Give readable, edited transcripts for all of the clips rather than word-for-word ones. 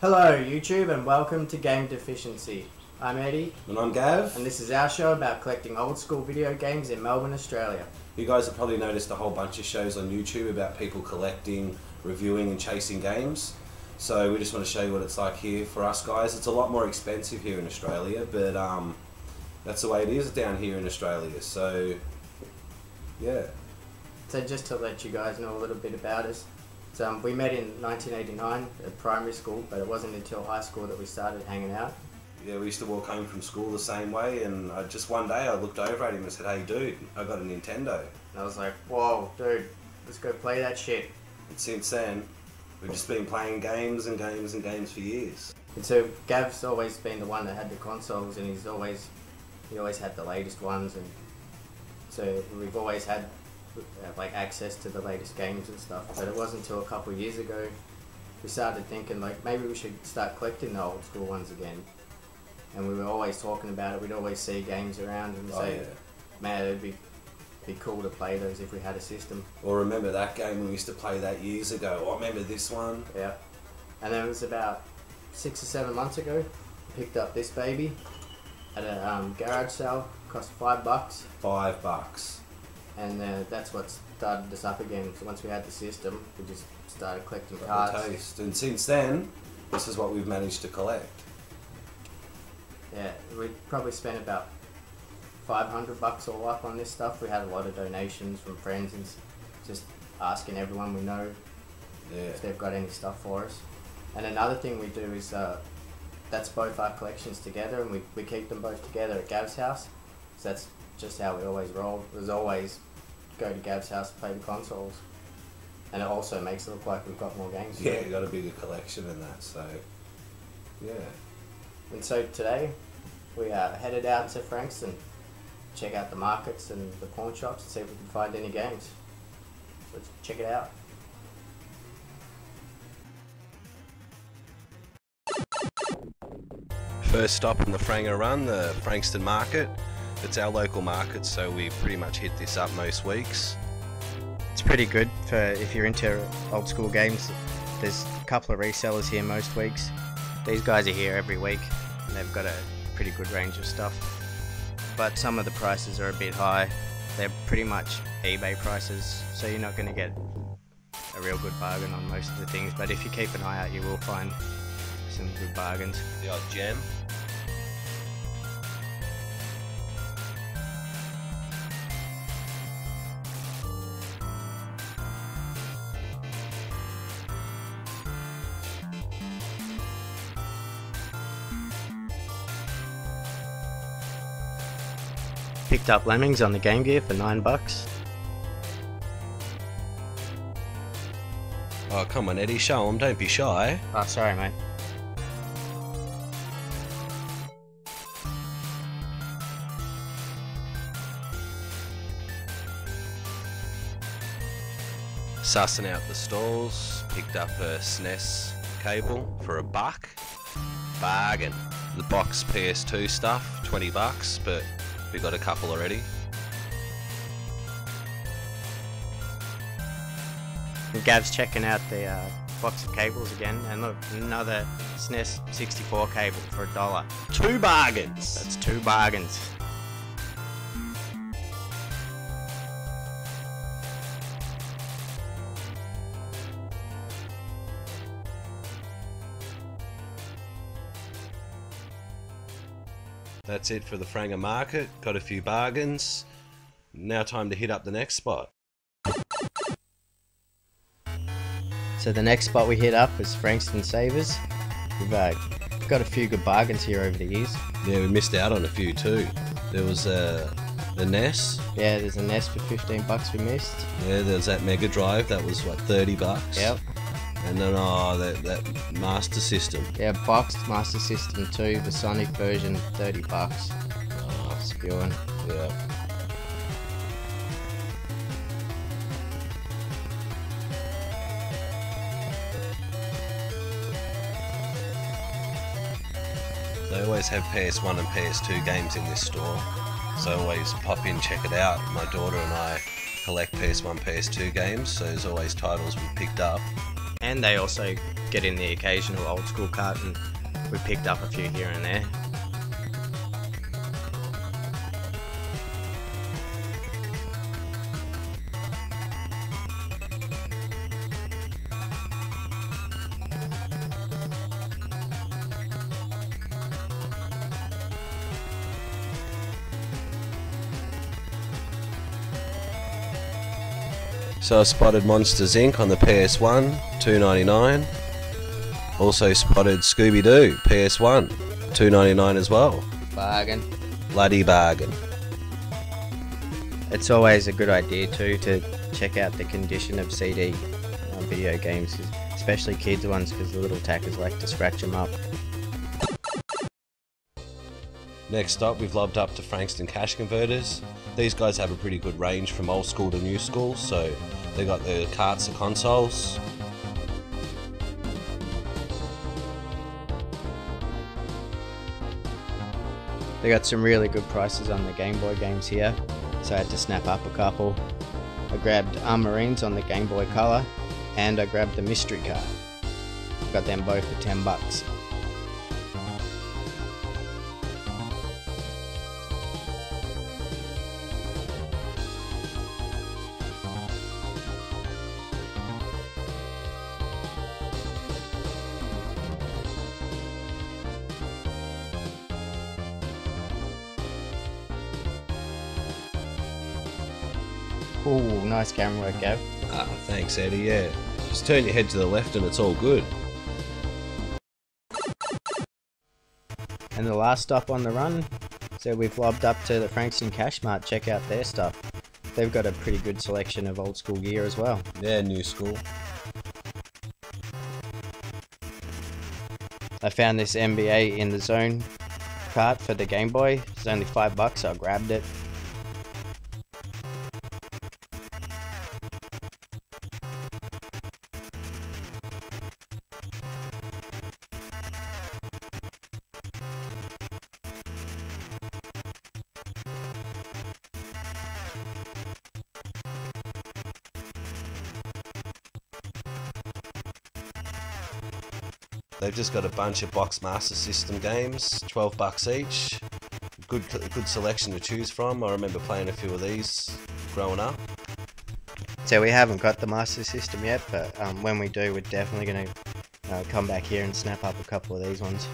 Hello YouTube and welcome to Game Deficiency. I'm Eddie. And I'm Gav. And this is our show about collecting old school video games in Melbourne, Australia. You guys have probably noticed a whole bunch of shows on YouTube about people collecting, reviewing and chasing games. So we just want to show you what it's like here for us guys. It's a lot more expensive here in Australia, but that's the way it is down here in Australia. So yeah. So just to let you guys know a little bit about us. So, we met in 1989 at primary school, but it wasn't until high school that we started hanging out. Yeah, we used to walk home from school the same way, and just one day I looked over at him and said, "Hey dude, I got a Nintendo." And I was like, whoa dude, let's go play that shit. And since then, we've just been playing games and games and games for years. And so Gav's always been the one that had the consoles, and he always had the latest ones, and so we've always had like access to the latest games and stuff. But it wasn't until a couple of years ago we started thinking like maybe we should start collecting the old school ones again. And we were always talking about it. We'd always see games around and say, man, it'd be cool to play those if we had a system. Or remember that game we used to play that years ago? Oh, I remember this one. Yeah. And then it was about 6 or 7 months ago, picked up this baby at a garage sale. Cost $5. $5. And that's what started us up again. So once we had the system, we just started collecting Got cards. the taste. And since then, this is what we've managed to collect. Yeah, we probably spent about $500 all up on this stuff. We had a lot of donations from friends and just asking everyone we know if they've got any stuff for us. And another thing we do is that's both our collections together, and we keep them both together at Gav's house. So that's just how we always roll. It was always go to Gav's house to play the consoles. And it also makes it look like we've got more games. Yeah, we've got a bigger collection than that, so yeah. And so today we are headed out to Frankston, check out the markets and the pawn shops and see if we can find any games. Let's check it out. First stop on the Franga run, the Frankston market. It's our local market, so we pretty much hit this up most weeks. It's pretty good for if you're into old school games. There's a couple of resellers here most weeks. These guys are here every week and they've got a pretty good range of stuff. But some of the prices are a bit high. They're pretty much eBay prices, so you're not going to get a real good bargain on most of the things. But if you keep an eye out, you will find some good bargains. The odd gem. Picked up Lemmings on the Game Gear for $9. Oh, come on Eddie, show them, don't be shy. Oh, sorry mate. Sussing out the stalls, picked up a SNES cable for $1. Bargain. The box PS2 stuff, $20, but we got a couple already. And Gav's checking out the box of cables again, and look, another SNES 64 cable for $1. 2 bargains! That's 2 bargains. That's it for the Franga market, got a few bargains. Now time to hit up the next spot. So the next spot we hit up is Frankston Savers. We've got a few good bargains here over the years. Yeah, we missed out on a few too. There was the NES. Yeah, there's a NES for $15 we missed. Yeah, there's that Mega Drive, that was what, $30? Yep. And then that Master System. Yeah, boxed Master System 2, the Sonic version, $30. Oh, spewing. Yeah. They always have PS1 and PS2 games in this store, so I always pop in, check it out. My daughter and I collect PS1, PS2 games, so there's always titles we picked up. And they also get in the occasional old school cart, and we picked up a few here and there. So I spotted Monsters Inc. on the PS1, $2.99. Also spotted Scooby-Doo, PS1, $2.99 as well. Bargain. Bloody bargain. It's always a good idea too to check out the condition of CD video games, especially kids ones, because the little tackers like to scratch them up. Next up, we've lobbed up to Frankston Cash Converters. These guys have a pretty good range from old school to new school, so they got the carts and consoles. They got some really good prices on the Game Boy games here, so I had to snap up a couple. I grabbed Marines on the Game Boy Color, and I grabbed the Mystery Car. Got them both for $10. Ooh, nice camera work, Gav. Ah, thanks Eddie, yeah. Just turn your head to the left and it's all good. And the last stop on the run, so we've lobbed up to the Frankston Cash Mart, check out their stuff. They've got a pretty good selection of old school gear as well. Yeah, new school. I found this NBA in the Zone cart for the Game Boy. It's only $5, so I grabbed it. They've just got a bunch of box Master System games, $12 each. Good selection to choose from. I remember playing a few of these growing up. So we haven't got the Master System yet, but when we do, we're definitely going to come back here and snap up a couple of these ones.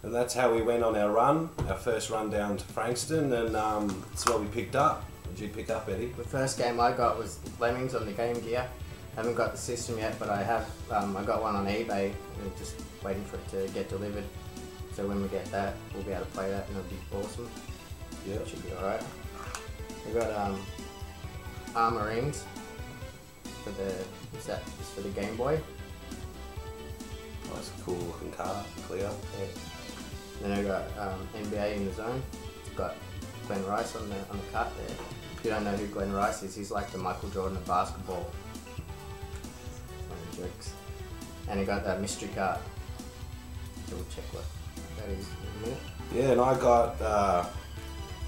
And that's how we went on our run, our first run down to Frankston, and that's what we picked up. What did you pick up, Eddie? The first game I got was Lemmings on the Game Gear. Haven't got the system yet, but I have. I got one on eBay, and just waiting for it to get delivered. So when we get that, we'll be able to play that, and it'll be awesome. Yeah, it should be alright. We got Armor Rings for the it's for the Game Boy. Nice, cool looking car, clear. Yeah. Then I got NBA in the Zone. It's got Glenn Rice on the cart there. If you don't know who Glenn Rice is, he's like the Michael Jordan of basketball. One of the jokes. And I got that mystery card. So we'll check what that is in a minute. Yeah, and I got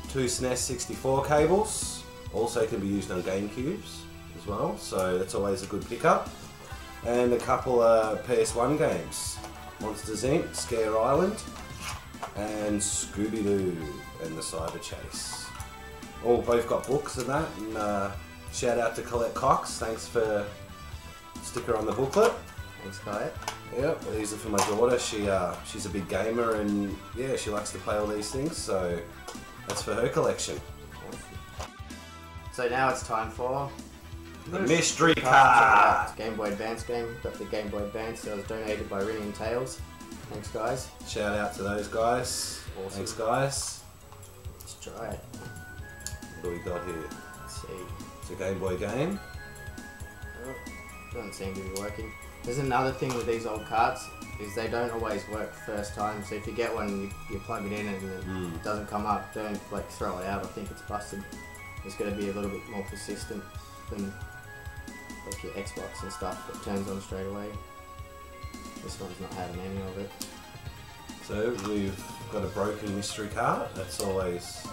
two SNES 64 cables. Also can be used on GameCubes as well, so that's always a good pickup. And a couple of PS1 games. Monsters Inc., Scare Island, and Scooby-Doo and the Cyber Chase. All both got books and that, and shout out to Colette Cox, thanks for sticker on the booklet. Thanks, Colette. Yep, these are for my daughter. She's a big gamer, and yeah, she likes to play all these things, so that's for her collection. Awesome. So now it's time for the mystery card. Game Boy Advance game. Got the Game Boy Advance that was donated by Rinny and Tails. Thanks, guys. Shout out to those guys. Awesome. Thanks, guys. Let's try it. What do we got here? Let's see. It's a Game Boy game. Oh, doesn't seem to be working. There's another thing with these old carts, is they don't always work first time. So if you get one, you plug it in and it doesn't come up, don't like throw it out. I think it's busted. It's got to be a little bit more persistent than like your Xbox and stuff that turns on straight away. This one's not having any of it. So we've got a broken mystery cart. That's always...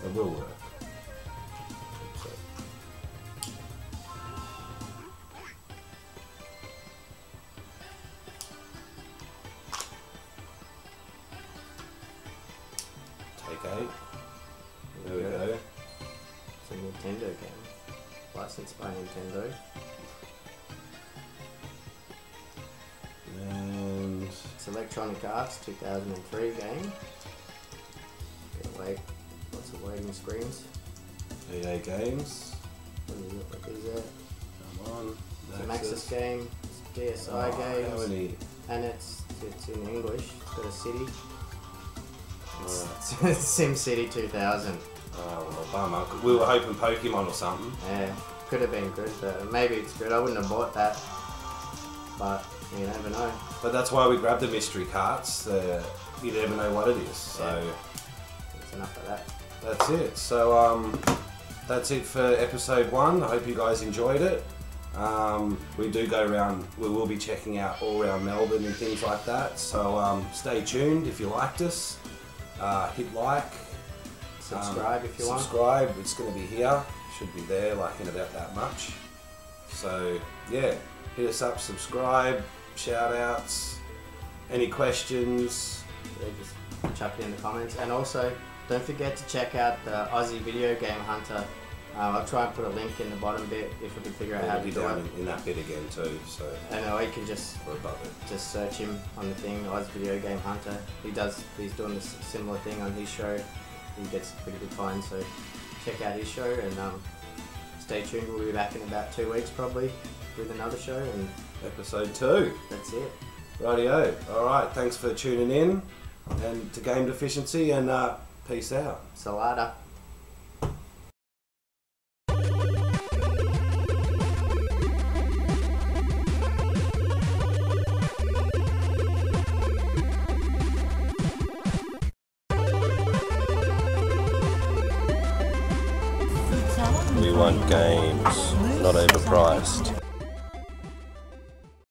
It will work. Take 8. There we go. It's a Nintendo game. Licensed by Nintendo. And It's Electronic Arts 2003 game. Gotta wait. Lots of waiting screens. EA Games. What is it? Come on. It's an Axis game. It's DSi How games. many? And it's in English. It's got a city. Alright. It's Sim City 2000. Oh, well, bummer. We were hoping Pokemon or something. Yeah, could have been good, but maybe it's good. I wouldn't have bought that, but you never know. But that's why we grabbed the mystery carts. You never know what it is. So That's enough of that. that's it. So that's it for episode 1. I hope you guys enjoyed it. We do go around. We will be checking out all around Melbourne and things like that. So stay tuned if you liked us. Hit like. Subscribe if you want. Subscribe. It's going to be here. Should be there like in about that much. So yeah, hit us up. Subscribe. Shout outs. Any questions? Yeah, just chuck it in the comments. And also, don't forget to check out the Aussie Video Game Hunter. I'll try and put a link in the bottom bit if we can figure out how It'll to be do down it. in that bit again too. So And or you can just we're above it. search him on the thing, Aus Video Game Hunter. He's doing this similar thing on his show. He gets pretty good finds, so check out his show and stay tuned. We'll be back in about 2 weeks probably with another show, and Episode 2. that's it. Rightio. Alright, thanks for tuning in and to Game Deficiency, and peace out. Salada. We want games, not overpriced.